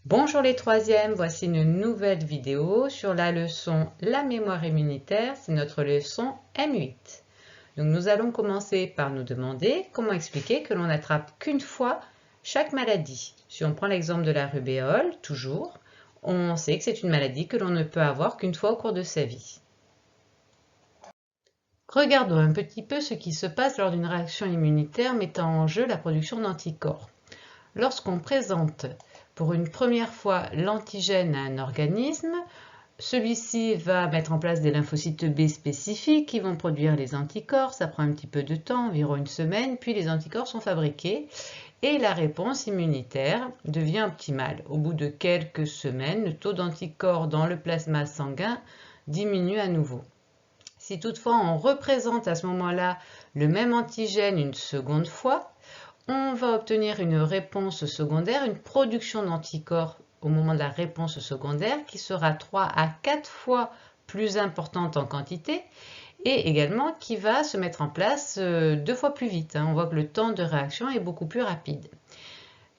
Bonjour les troisièmes, voici une nouvelle vidéo sur la leçon La mémoire immunitaire, c'est notre leçon M8. Donc nous allons commencer par nous demander comment expliquer que l'on n'attrape qu'une fois chaque maladie. Si on prend l'exemple de la rubéole, toujours, on sait que c'est une maladie que l'on ne peut avoir qu'une fois au cours de sa vie. Regardons un petit peu ce qui se passe lors d'une réaction immunitaire mettant en jeu la production d'anticorps. Lorsqu'on présente pour une première fois l'antigène à un organisme, celui-ci va mettre en place des lymphocytes B spécifiques qui vont produire les anticorps. Ça prend un petit peu de temps, environ une semaine, puis les anticorps sont fabriqués et la réponse immunitaire devient optimale. Au bout de quelques semaines, le taux d'anticorps dans le plasma sanguin diminue à nouveau. Si toutefois on représente à ce moment-là le même antigène une seconde fois, on va obtenir une réponse secondaire, une production d'anticorps au moment de la réponse secondaire qui sera 3 à 4 fois plus importante en quantité et également qui va se mettre en place 2 fois plus vite. On voit que le temps de réaction est beaucoup plus rapide.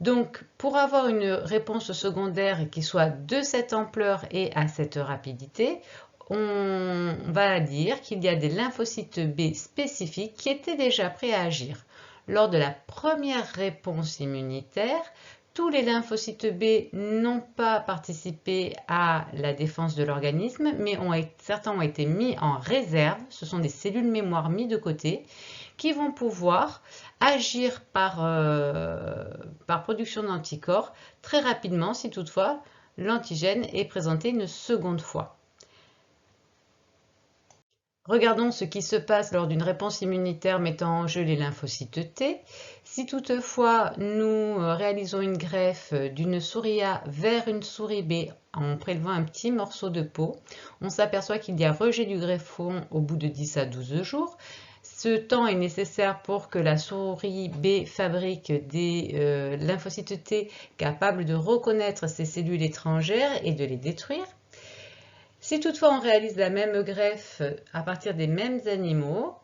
Donc, pour avoir une réponse secondaire qui soit de cette ampleur et à cette rapidité, on va dire qu'il y a des lymphocytes B spécifiques qui étaient déjà prêts à agir. Lors de la première réponse immunitaire, tous les lymphocytes B n'ont pas participé à la défense de l'organisme, mais certains ont été mis en réserve. Ce sont des cellules mémoire mises de côté qui vont pouvoir agir par production d'anticorps très rapidement si toutefois l'antigène est présenté une seconde fois. Regardons ce qui se passe lors d'une réponse immunitaire mettant en jeu les lymphocytes T. Si toutefois nous réalisons une greffe d'une souris A vers une souris B en prélevant un petit morceau de peau, on s'aperçoit qu'il y a rejet du greffon au bout de 10 à 12 jours. Ce temps est nécessaire pour que la souris B fabrique des lymphocytes T capables de reconnaître ces cellules étrangères et de les détruire. Si toutefois on réalise la même greffe à partir des mêmes animaux,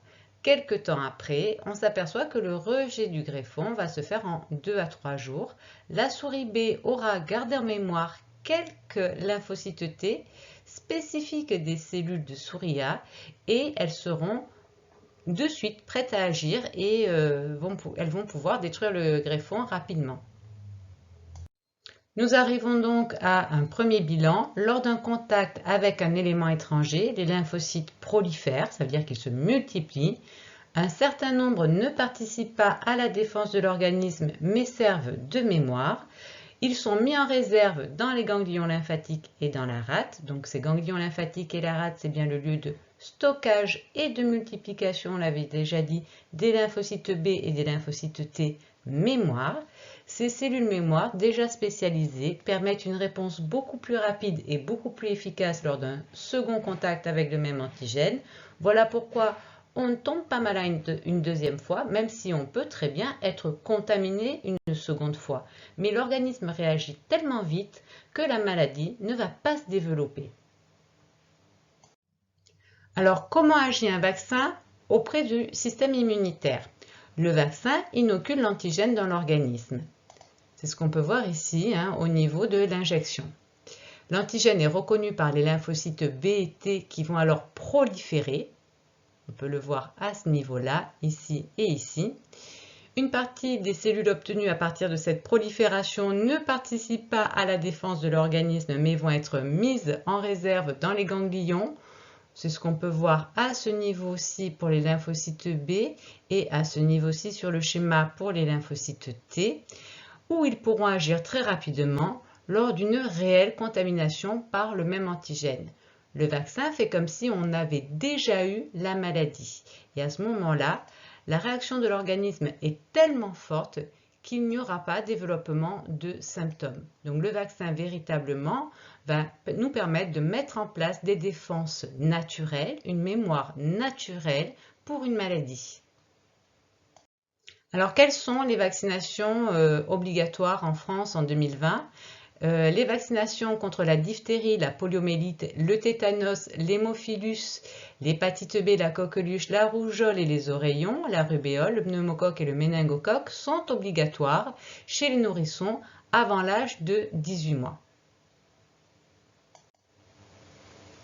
quelques temps après, on s'aperçoit que le rejet du greffon va se faire en 2 à 3 jours. La souris B aura gardé en mémoire quelques lymphocytes T spécifiques des cellules de souris A et elles seront de suite prêtes à agir et elles vont pouvoir détruire le greffon rapidement. Nous arrivons donc à un premier bilan. Lors d'un contact avec un élément étranger, les lymphocytes prolifèrent, ça veut dire qu'ils se multiplient. Un certain nombre ne participent pas à la défense de l'organisme mais servent de mémoire. Ils sont mis en réserve dans les ganglions lymphatiques et dans la rate. Donc ces ganglions lymphatiques et la rate, c'est bien le lieu de stockage et de multiplication, on l'avait déjà dit, des lymphocytes B et des lymphocytes T mémoire. Ces cellules mémoire déjà spécialisées permettent une réponse beaucoup plus rapide et beaucoup plus efficace lors d'un second contact avec le même antigène. Voilà pourquoi on ne tombe pas malade une deuxième fois, même si on peut très bien être contaminé une seconde fois. Mais l'organisme réagit tellement vite que la maladie ne va pas se développer. Alors, comment agit un vaccin auprès du système immunitaire? Le vaccin inocule l'antigène dans l'organisme. C'est ce qu'on peut voir ici au niveau de l'injection. L'antigène est reconnu par les lymphocytes B et T qui vont alors proliférer. On peut le voir à ce niveau-là, ici et ici. Une partie des cellules obtenues à partir de cette prolifération ne participent pas à la défense de l'organisme mais vont être mises en réserve dans les ganglions. C'est ce qu'on peut voir à ce niveau-ci pour les lymphocytes B et à ce niveau-ci sur le schéma pour les lymphocytes T, où ils pourront agir très rapidement lors d'une réelle contamination par le même antigène. Le vaccin fait comme si on avait déjà eu la maladie. Et à ce moment-là, la réaction de l'organisme est tellement forte qu'il n'y aura pas développement de symptômes. Donc le vaccin véritablement va nous permettre de mettre en place des défenses naturelles, une mémoire naturelle pour une maladie. Alors quelles sont les vaccinations obligatoires en France en 2020? Les vaccinations contre la diphtérie, la poliomyélite, le tétanos, l'hémophilus, l'hépatite B, la coqueluche, la rougeole et les oreillons, la rubéole, le pneumocoque et le méningocoque sont obligatoires chez les nourrissons avant l'âge de 18 mois.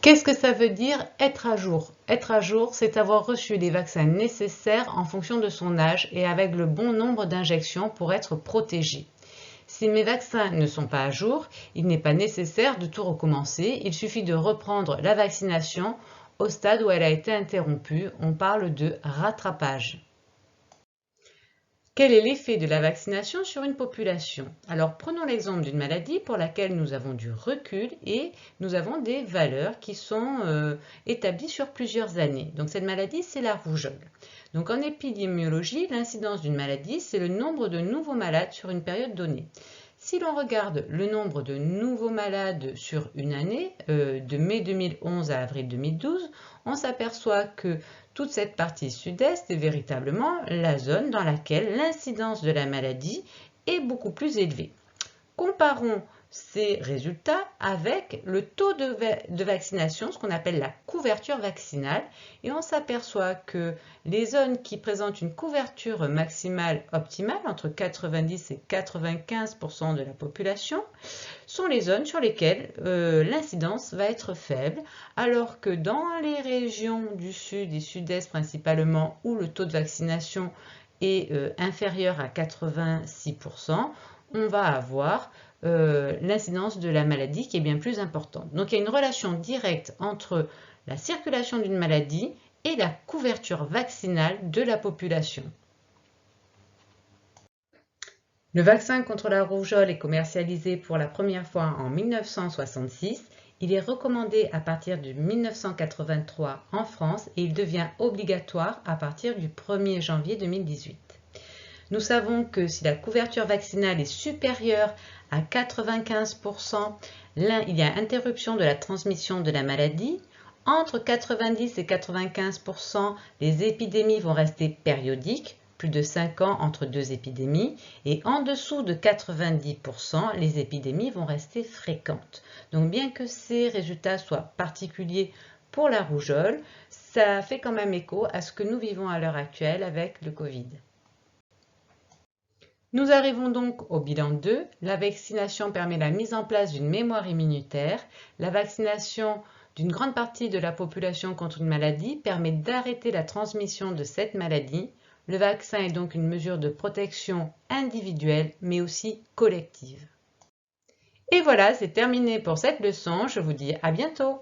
Qu'est-ce que ça veut dire être à jour? Être à jour, c'est avoir reçu les vaccins nécessaires en fonction de son âge et avec le bon nombre d'injections pour être protégé. Si mes vaccins ne sont pas à jour, il n'est pas nécessaire de tout recommencer, il suffit de reprendre la vaccination au stade où elle a été interrompue. On parle de rattrapage. Quel est l'effet de la vaccination sur une population? Alors prenons l'exemple d'une maladie pour laquelle nous avons du recul et nous avons des valeurs qui sont établies sur plusieurs années. Donc cette maladie, c'est la rougeole. Donc en épidémiologie, l'incidence d'une maladie, c'est le nombre de nouveaux malades sur une période donnée. Si l'on regarde le nombre de nouveaux malades sur une année, de mai 2011 à avril 2012, on s'aperçoit que toute cette partie sud-est est véritablement la zone dans laquelle l'incidence de la maladie est beaucoup plus élevée. Comparons ces résultats avec le taux de vaccination, ce qu'on appelle la couverture vaccinale, et on s'aperçoit que les zones qui présentent une couverture maximale optimale, entre 90 et 95% de la population, sont les zones sur lesquelles l'incidence va être faible, alors que dans les régions du sud et sud-est principalement, où le taux de vaccination est inférieur à 86%, on va avoir l'incidence de la maladie qui est bien plus importante. Donc il y a une relation directe entre la circulation d'une maladie et la couverture vaccinale de la population. Le vaccin contre la rougeole est commercialisé pour la première fois en 1966. Il est recommandé à partir de 1983 en France et il devient obligatoire à partir du 1er janvier 2018. Nous savons que si la couverture vaccinale est supérieure à 95%, il y a interruption de la transmission de la maladie. Entre 90 et 95%, les épidémies vont rester périodiques, plus de 5 ans entre deux épidémies, et en dessous de 90%, les épidémies vont rester fréquentes. Donc bien que ces résultats soient particuliers pour la rougeole, ça fait quand même écho à ce que nous vivons à l'heure actuelle avec le Covid. Nous arrivons donc au bilan 2. La vaccination permet la mise en place d'une mémoire immunitaire. La vaccination d'une grande partie de la population contre une maladie permet d'arrêter la transmission de cette maladie. Le vaccin est donc une mesure de protection individuelle, mais aussi collective. Et voilà, c'est terminé pour cette leçon. Je vous dis à bientôt.